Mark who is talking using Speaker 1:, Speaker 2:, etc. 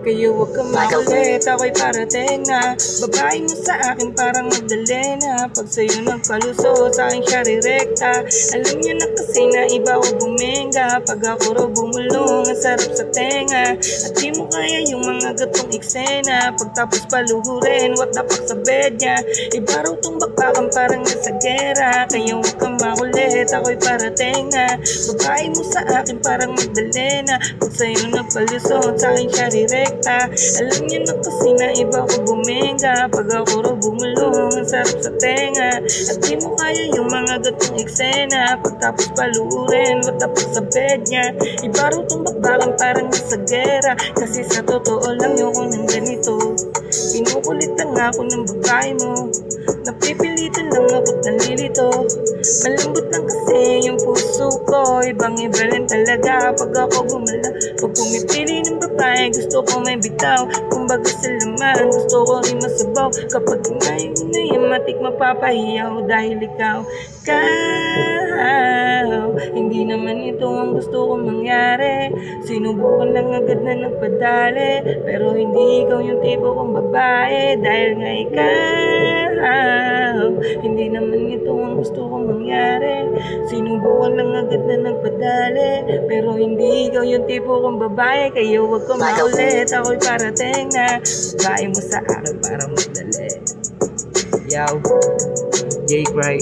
Speaker 1: Kaya huwag kang makulit, ako'y parating na. Babae mo sa akin parang Magdalena. Pag sa'yo nagpaluso, sa akin siya rirekta. Alam niya na kasi na iba ko bumenga. Pag ako raw bumulong, ang sarap sa tenga. At di mo kaya yung mga gatong eksena. Pagtapos paluhurin, what the fuck sa bed niya. Iba raw tong bakbakan parang nasa gera. Kaya huwag kang makulit, ako'y parating na. Babae mo sa akin parang Magdalena. Pag sa'yo nagpalusot, sa akin siya direkta. Alam niya na kasi na iba ko bumenga. Pag ako raw bumulong, ang sarap sa tenga. At di mo kaya yung mga gatong eksena. Pagtapos paluurin, what the fuck sa bed niya. Iba raw tong bakbakan parang nasa gera. Kasi sa totoo lang yung ng ganito. Pinukulitan nga ako ng babae mo. Napipilitan lang ako't nalilito. Malambot lang kasi yung puso ko. Ibang iba rin talaga pag ako gumala. Pag pumipili ng babae, gusto ko may bitaw. Kumbaga sa laman, gusto ko rin masabaw. Kapag inayin mo na yung matik mapapahiyaw. Dahil ikaw, hindi naman ito ang gusto kong mangyari. Sinubukan lang agad na nagpadali. Pero hindi ikaw yung tipo kong babae. Dahil nga ikaw, hindi naman ito ang gusto kong mangyari. Sinubukan lang agad na nagpadali. Pero hindi ikaw yung tipo kong babae. Kaya huwag kang maulit, ako'y parating na. Babae mo sa akin para madali. Yaw, J. Cry.